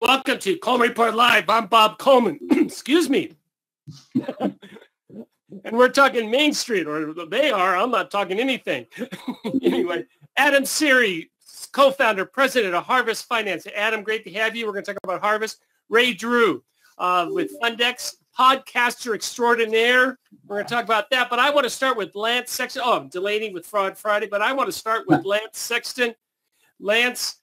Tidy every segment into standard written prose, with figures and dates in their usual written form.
Welcome to Coleman Report Live. I'm Bob Coleman. Excuse me. And we're talking Main Street, or they are. I'm not talking anything. Anyway, Adam Seery, co-founder, president of Harvest Finance. Adam, great to have you. We're going to talk about Harvest. Ray Drew with Fundex, podcaster extraordinaire. We're going to talk about that. But I want to start with Lance Sexton. Oh, I'm Delaney with Fraud Friday. But I want to start with Lance Sexton. Lance,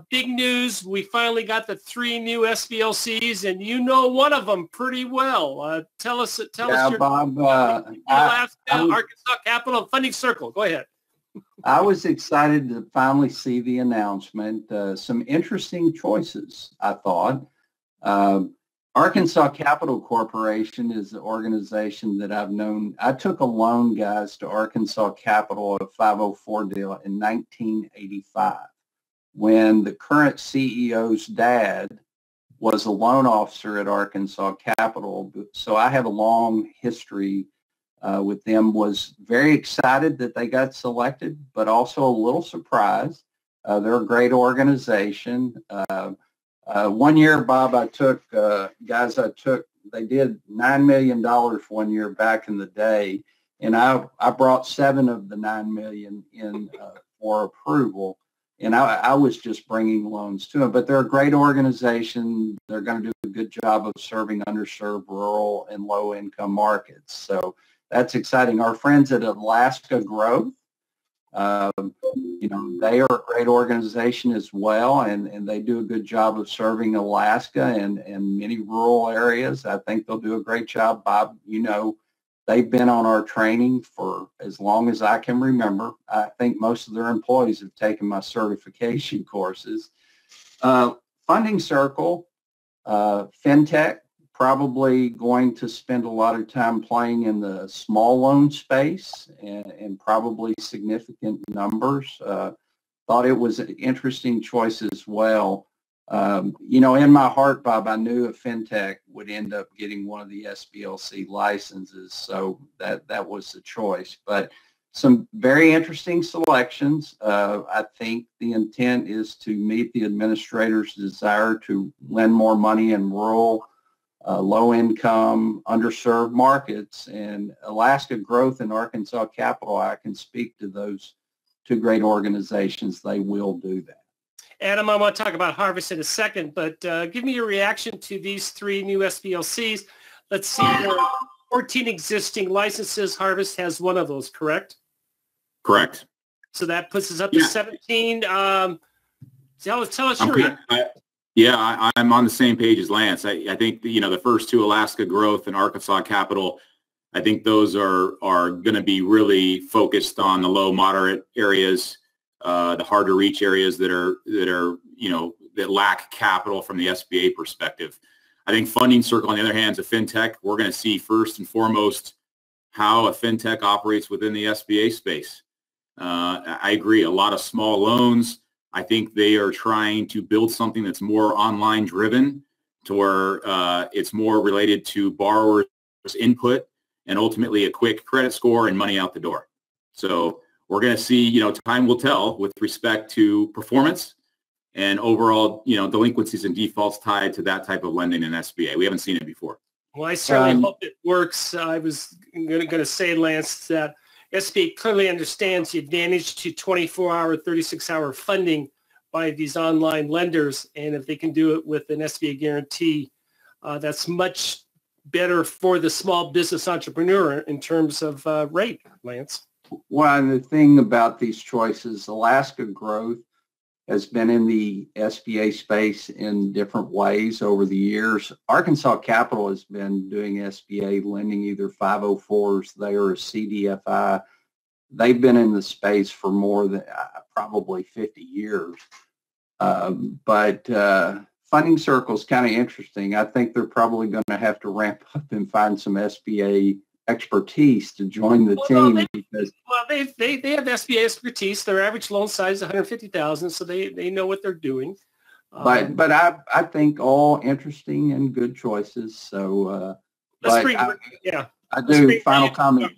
big news. We finally got the 3 new SBLCs, and you know one of them pretty well. Tell us your Bob, Alaska, Arkansas Capital Funding Circle. Go ahead. I was excited to finally see the announcement. Some interesting choices, I thought. Arkansas Capital Corporation is the organization that I've known. I took a loan, guys, to Arkansas Capital, a 504 deal in 1985. When the current CEO's dad was a loan officer at Arkansas Capital. So I have a long history with them. Was very excited that they got selected, but also a little surprised. They're a great organization. 1 year, Bob, they did $9 million 1 year back in the day, and I brought 7 of the $9 million in for approval. And I was just bringing loans to them. But they're a great organization. They're going to do a good job of serving underserved rural and low-income markets. So that's exciting. Our friends at Alaska Growth, they are a great organization as well, and they do a good job of serving Alaska and many rural areas. I think they'll do a great job. Bob, they've been on our training for as long as I can remember. I think most of their employees have taken my certification courses. Funding Circle, FinTech, probably going to spend a lot of time playing in the small loan space and probably significant numbers. Thought it was an interesting choice as well. In my heart, Bob, I knew a FinTech would end up getting one of the SBLC licenses, so that was the choice. But some very interesting selections. I think the intent is to meet the administrator's desire to lend more money in rural, low-income, underserved markets. And Alaska Growth and Arkansas Capital, I can speak to those 2 great organizations. They will do that. Adam, I want to talk about Harvest in a second, but give me your reaction to these 3 new SBLCs. Let's see, there are 14 existing licenses. Harvest has one of those, correct? Correct. So that puts us up to 17. Tell us your reaction. I'm on the same page as Lance. I think, the first 2, Alaska Growth and Arkansas Capital, I think those are going to be really focused on the low, moderate areas. The hard to reach areas that lack capital from the SBA perspective. I think Funding Circle, on the other hand, is a FinTech. We're going to see first and foremost how a FinTech operates within the SBA space. I agree. A lot of small loans. I think they are trying to build something that's more online driven, to where it's more related to borrowers' input and ultimately a quick credit score and money out the door. So we're going to see, time will tell with respect to performance and overall, delinquencies and defaults tied to that type of lending in SBA. We haven't seen it before. Well, I certainly hope it works. I was going to say, Lance, that SBA clearly understands the advantage to 24-hour, 36-hour funding by these online lenders. And if they can do it with an SBA guarantee, that's much better for the small business entrepreneur in terms of rate, Lance. Well, the thing about these choices, Alaska Growth has been in the SBA space in different ways over the years. Arkansas Capital has been doing SBA lending, either 504s, they are a CDFI. They've been in the space for more than probably 50 years. But Funding Circle is kind of interesting. I think they're probably going to have to ramp up and find some SBA expertise to join the team. They have SBA expertise. Their average loan size is $150,000, so they know what they're doing. But I think all interesting and good choices. So I do. Final comment.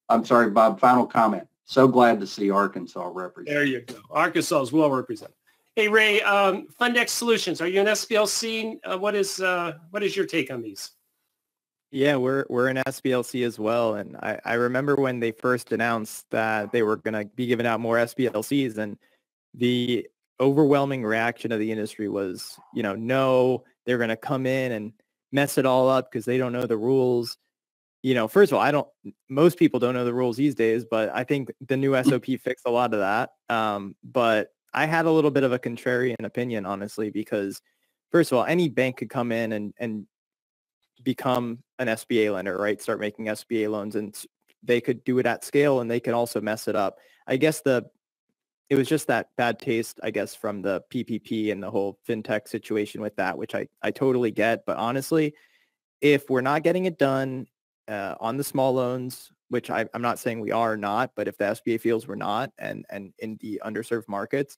I'm sorry, Bob. Final comment. So glad to see Arkansas represented. There you go. Arkansas is well represented. Hey, Ray, Fundex Solutions, are you an SBLC? What is your take on these? Yeah, we're an SBLC as well. And I remember when they first announced that they were going to be giving out more SBLCs, and the overwhelming reaction of the industry was, no, they're going to come in and mess it all up because they don't know the rules. First of all, most people don't know the rules these days, but I think the new SOP fixed a lot of that. But I had a little bit of a contrarian opinion, honestly, because first of all, any bank could come in and become an SBA lender, right? Start making SBA loans, and they could do it at scale, and they can also mess it up. I guess it was just that bad taste, I guess, from the PPP and the whole fintech situation with that, which I totally get. But honestly, if we're not getting it done on the small loans, which I'm not saying we are not, but if the SBA feels we're not, and in the underserved markets,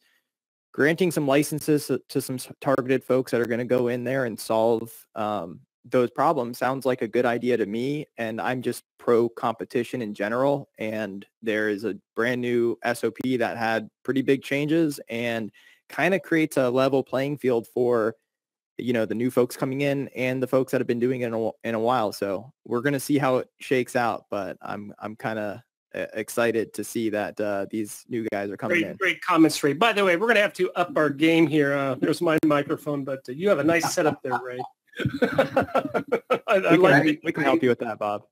granting some licenses to some targeted folks that are going to go in there and solve those problems sounds like a good idea to me. And I'm just pro competition in general. And there is a brand new SOP that had pretty big changes and kind of creates a level playing field for, the new folks coming in and the folks that have been doing it in a while. So we're going to see how it shakes out, but I'm kind of excited to see that these new guys are coming in. Great comments, Ray. By the way, we're going to have to up our game here. There's my microphone, but you have a nice setup there, Ray. We can help you with that, Bob.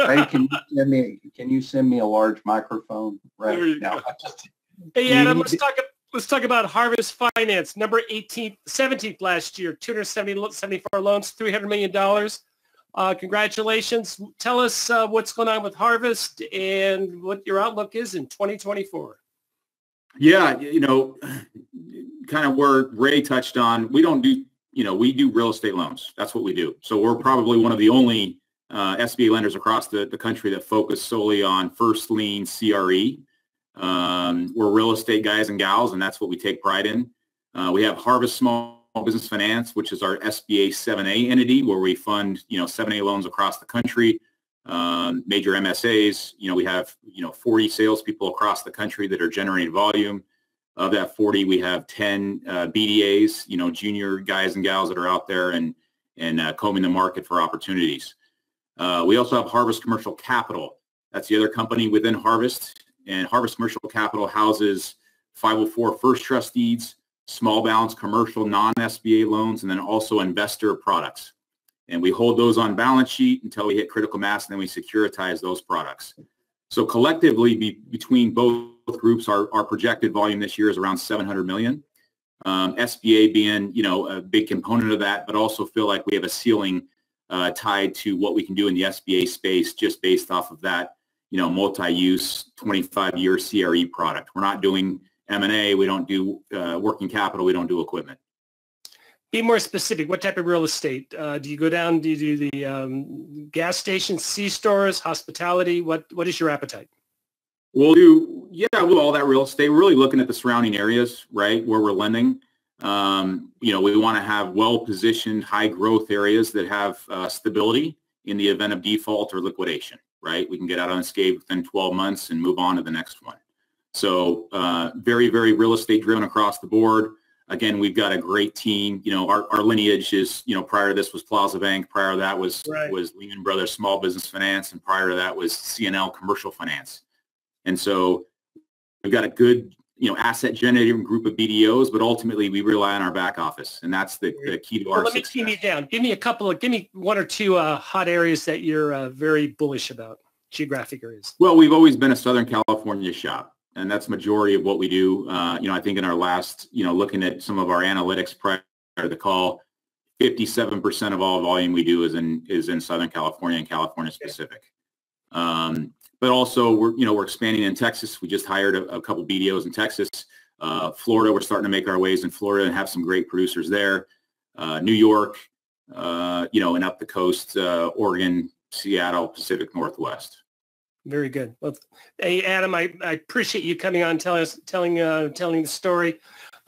Ray, can you send me a large microphone? Right. There you go. Hey, Adam, let's talk about Harvest Finance, number 17th last year, 274 loans, $300 million. Congratulations. Tell us what's going on with Harvest and what your outlook is in 2024. Yeah, kind of where Ray touched on, we do real estate loans. That's what we do. So we're probably one of the only SBA lenders across the country that focus solely on first lien CRE. We're real estate guys and gals, and that's what we take pride in. We have Harvest Small Business Finance, which is our SBA 7A entity, where we fund 7A loans across the country, major MSAs. We have 40 salespeople across the country that are generating volume. Of that 40, we have 10 BDAs, junior guys and gals that are out there and combing the market for opportunities. We also have Harvest Commercial Capital. That's the other company within Harvest. And Harvest Commercial Capital houses 504 first trust deeds, small balance commercial non-SBA loans, and then also investor products. And we hold those on balance sheet until we hit critical mass, and then we securitize those products. So collectively, between both groups, our projected volume this year is around $700 million. SBA being, a big component of that, but also feel like we have a ceiling tied to what we can do in the SBA space just based off of that, multi-use 25-year CRE product. We're not doing M&A. We don't do working capital. We don't do equipment. Be more specific. What type of real estate? Do you go down? Do you do the gas stations, C-stores, hospitality? What is your appetite? We'll do all that real estate. We're really looking at the surrounding areas, right, where we're lending. We want to have well-positioned, high-growth areas that have stability in the event of default or liquidation, right? We can get out unscathed within 12 months and move on to the next one. So very, very real estate driven across the board. Again, we've got a great team. Our lineage is, prior to this was Plaza Bank. Prior to that was Lehman Brothers Small Business Finance. And prior to that was CNL Commercial Finance. And so we've got a good, asset generating group of BDOs, but ultimately we rely on our back office. And that's the key to our success. Let me team you down. Give me one or two hot areas that you're very bullish about, geographic areas. Well, we've always been a Southern California shop. And that's majority of what we do. I think in our last, looking at some of our analytics prior to the call, 57% of all volume we do is in Southern California and California specific. But also we're expanding in Texas. We just hired a couple BDOs in Texas. Florida, we're starting to make our ways in Florida and have some great producers there. New York, and up the coast, Oregon, Seattle, Pacific Northwest. Very good. Well, hey, Adam, I appreciate you coming on, telling the story.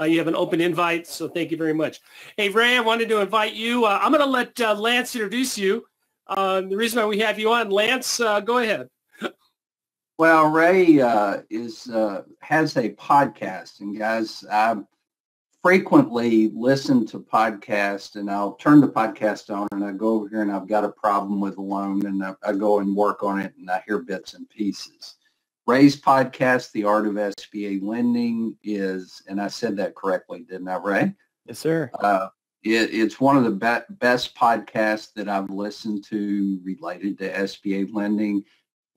You have an open invite, so thank you very much. Hey, Ray, I wanted to invite you. I'm going to let Lance introduce you. The reason why we have you on, Lance, go ahead. Well, Ray has a podcast, and guys, frequently listen to podcasts, and I'll turn the podcast on and I go over here and I've got a problem with a loan, and I go and work on it, and I hear bits and pieces. Ray's podcast, The Art of SBA Lending, is, and I said that correctly, didn't I, Ray? Yes, sir. It's one of the best podcasts that I've listened to related to SBA lending.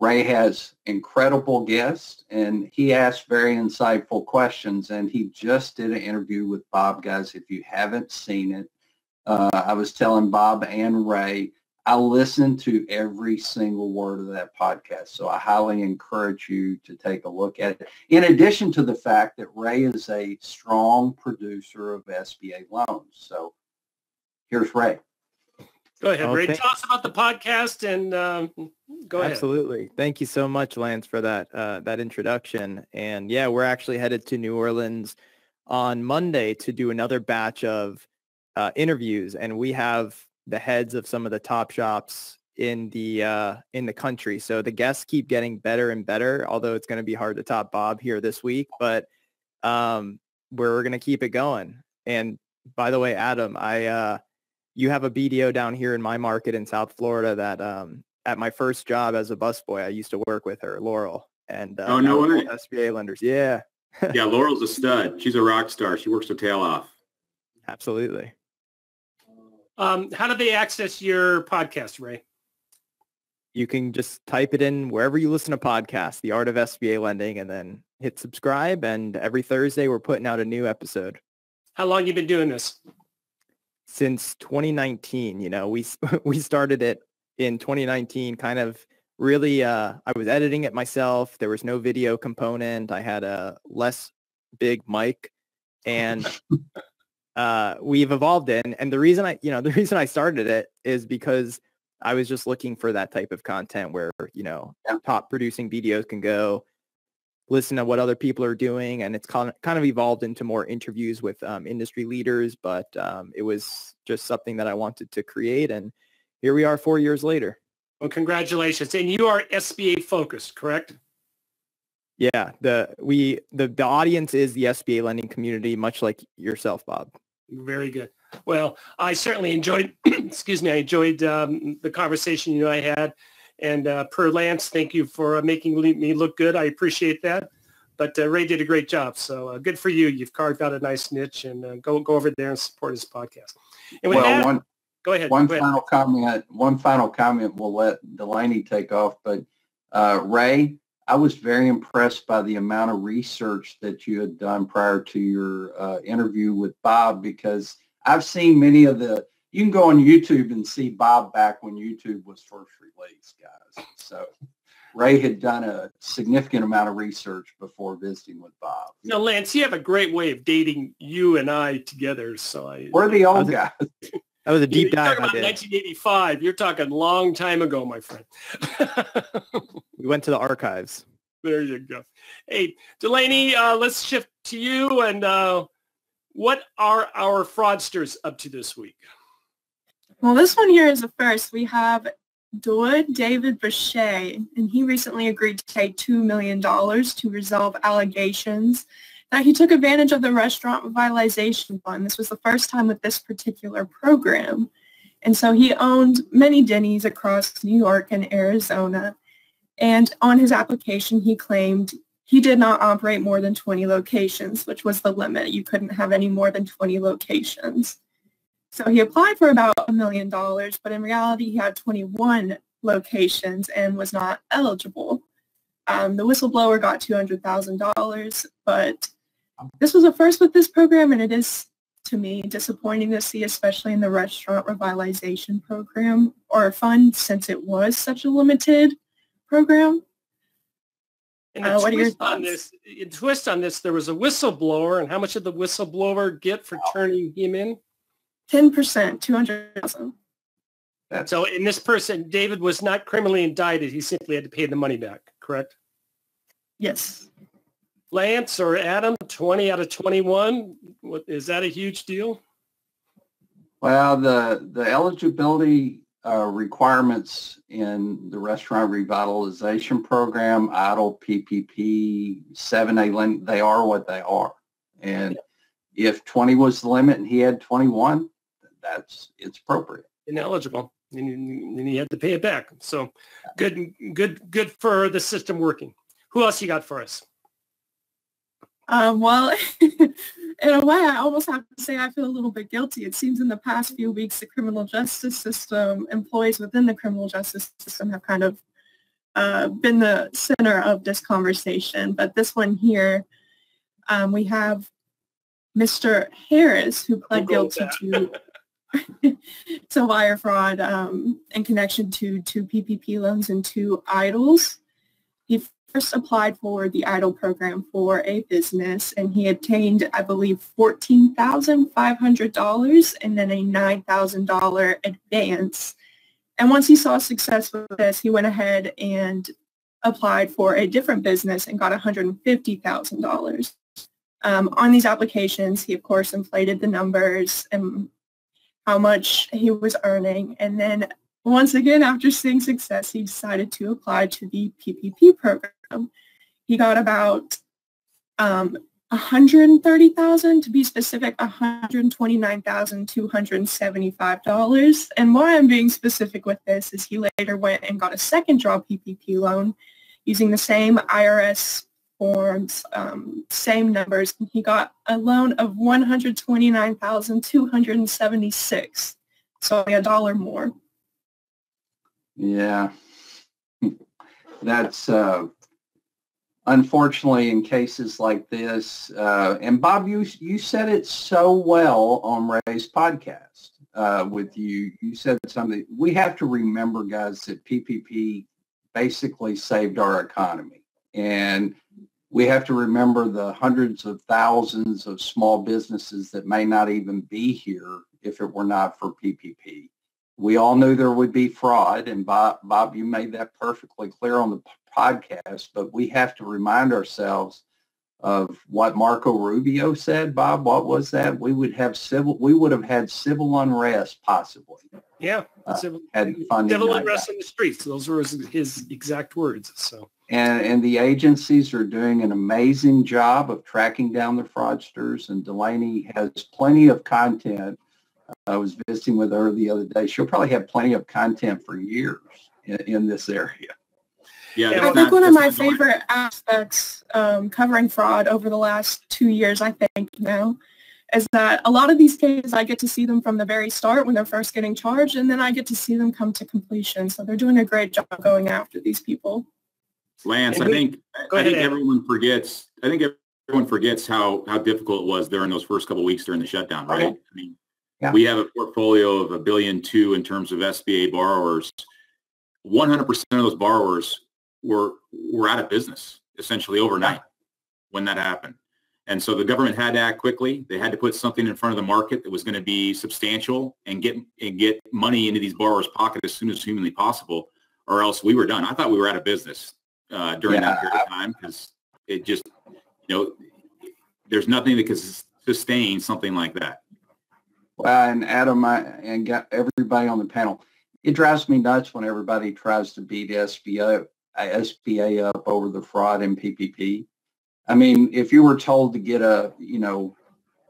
Ray has incredible guests, and he asks very insightful questions, and he just did an interview with Bob. Guys, if you haven't seen it, I was telling Bob and Ray, I listened to every single word of that podcast, so I highly encourage you to take a look at it. In addition to the fact that Ray is a strong producer of SBA loans. So here's Ray. Go ahead, Ray. Tell us about the podcast, and go ahead. Absolutely. Thank you so much, Lance, for that introduction. And yeah, we're actually headed to New Orleans on Monday to do another batch of interviews, and we have the heads of some of the top shops in the country. So the guests keep getting better and better, although it's going to be hard to top Bob here this week, but we're going to keep it going. And by the way, Adam, you have a BDO down here in my market in South Florida that at my first job as a busboy, I used to work with her, Laurel. And oh, no way. SBA lenders. Yeah. Yeah, Laurel's a stud. She's a rock star. She works her tail off. Absolutely. How do they access your podcast, Ray? You can just type it in wherever you listen to podcasts, The Art of SBA Lending, and then hit subscribe. And every Thursday, we're putting out a new episode. How long you been doing this? Since 2019. You know, we started it in 2019, kind of really, I was editing it myself. There was no video component. I had a less big mic, and we've evolved in. And the reason I started it is because I was just looking for that type of content where, top producing videos can go, listen to what other people are doing. And it's kind of evolved into more interviews with industry leaders, but it was just something that I wanted to create. And here we are 4 years later. Well, congratulations. And you are SBA focused, correct? Yeah. The audience is the SBA lending community, much like yourself, Bob. Very good. Well, I certainly enjoyed, I enjoyed the conversation I had. And per Lance, thank you for making me look good. I appreciate that. But Ray did a great job. So good for you. You've carved out a nice niche, and go over there and support his podcast. And with that, go ahead. One final comment. We'll let Delaney take off. But Ray, I was very impressed by the amount of research that you had done prior to your interview with Bob, because I've seen many of you can go on YouTube and see Bob back when YouTube was first released, guys. So Ray had done a significant amount of research before visiting with Bob. Lance, you have a great way of dating you and I together. So we're the old guys. That was a deep dive. About 1985. You're talking long time ago, my friend. We went to the archives. There you go. Hey, Delaney, let's shift to you. And what are our fraudsters up to this week? Well, this one here is the first. We have David Boucher, and he recently agreed to pay $2 million to resolve allegations that he took advantage of the Restaurant Revitalization Fund. This was the first time with this particular program. And so he owned many Denny's across New York and Arizona. And on his application, he claimed he did not operate more than 20 locations, which was the limit. You couldn't have any more than 20 locations. So he applied for about $1 million, but in reality, he had 21 locations and was not eligible. The whistleblower got $200,000, but this was a first with this program, and it is, to me, disappointing to see, especially in the Restaurant Revitalization Program or fund, since it was such a limited program. And what are your thoughts? Twist on this, there was a whistleblower, and how much did the whistleblower get for turning him in? 10%, $200,000. So in this person, David was not criminally indicted. He simply had to pay the money back, correct? Yes. Lance or Adam, 20 out of 21. Is that a huge deal? Well, the eligibility requirements in the Restaurant Revitalization Program, EIDL, PPP, 7A lending, they are what they are. And if 20 was the limit and he had 21, it's appropriate. Ineligible, and you had to pay it back. So good for the system working. Who else you got for us? Well, in a way, I almost have to say I feel a little bit guilty. It seems in the past few weeks, the criminal justice system, employees within the criminal justice system have kind of been the center of this conversation. But this one here, we have Mr. Harris, who pled guilty to wire fraud in connection to 2 PPP loans and 2 IDLs. He first applied for the IDLE program for a business, and he obtained, I believe, $14,500 and then a $9,000 advance. And once he saw success with this, he went ahead and applied for a different business and got $150,000. On these applications, he, of course, inflated the numbers and how much he was earning. And then once again, after seeing success, he decided to apply to the PPP program. He got about $130,000, to be specific, $129,275. And why I'm being specific with this is he later went and got a second draw PPP loan using the same IRS forms, same numbers. And he got a loan of $129,276, so only $1 more. Yeah, that's unfortunately in cases like this. And Bob, you said it so well on Ray's podcast with you. You said something. We have to remember, guys, that PPP basically saved our economy. And we have to remember the hundreds of thousands of small businesses that may not even be here if it were not for PPP. We all knew there would be fraud, and Bob, you made that perfectly clear on the podcast, but we have to remind ourselves of what Marco Rubio said. Bob, what was that? We would have had civil unrest possibly. Yeah. Civil unrest in the streets. Those were his exact words. So. And the agencies are doing an amazing job of tracking down the fraudsters, and Delaney has plenty of content. I was visiting with her the other day. She'll probably have plenty of content for years in this area. Yeah, I think one of my favorite aspects covering fraud over the last 2 years, I think now, is that a lot of these cases, I get to see them from the very start when they're first getting charged, and then I get to see them come to completion. So they're doing a great job going after these people. Lance, I think everyone forgets. I think everyone forgets how difficult it was during those first couple of weeks during the shutdown, right? I mean, we have a portfolio of $1.2 billion in terms of SBA borrowers. 100% of those borrowers were out of business essentially overnight when that happened. And so the government had to act quickly. They had to put something in front of the market that was going to be substantial and get money into these borrowers' pocket as soon as humanly possible, or else we were done. I thought we were out of business during that period of time, because it just, there's nothing that can sustain something like that. Well, and Adam, and got everybody on the panel, it drives me nuts when everybody tries to beat SBA up over the fraud in PPP. I mean, if you were told to get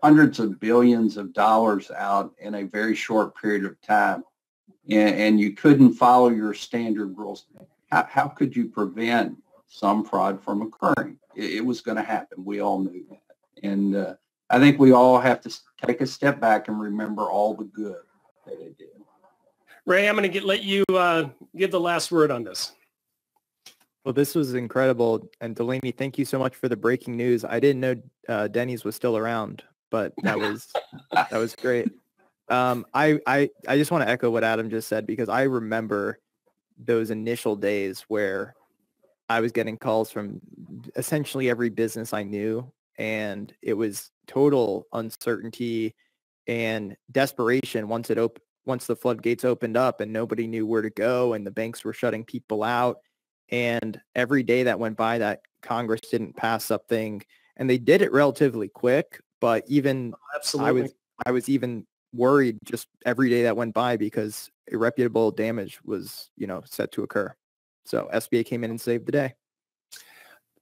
hundreds of billions of dollars out in a very short period of time, and you couldn't follow your standard rules, how could you prevent some fraud from occurring? It was going to happen. We all knew that. And I think we all have to take a step back and remember all the good that they did. Ray, I'm going to let you give the last word on this. Well, this was incredible. And Delaney, thank you so much for the breaking news. I didn't know Denny's was still around, but that was great. I just want to echo what Adam just said, because I remember those initial days where I was getting calls from essentially every business I knew, and it was total uncertainty and desperation once the floodgates opened up and nobody knew where to go and the banks were shutting people out. And every day that went by that Congress didn't pass something, and they did it relatively quick, but even absolutely, I was even worried just every day that went by, because irreparable damage was, set to occur. So SBA came in and saved the day.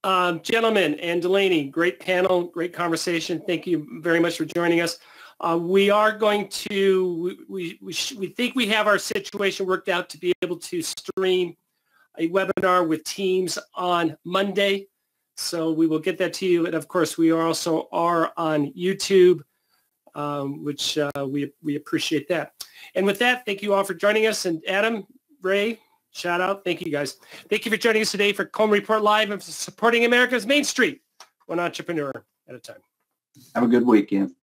Gentlemen and Delaney, great panel, great conversation. Thank you very much for joining us. We are going to, we think we have our situation worked out to be able to stream a webinar with Teams on Monday. So we will get that to you. And of course, we also are on YouTube, which we appreciate that. And with that, thank you all for joining us. And Adam, Ray, shout out. Thank you guys. Thank you for joining us today for Coleman Report Live and supporting America's Main Street, one entrepreneur at a time. Have a good weekend.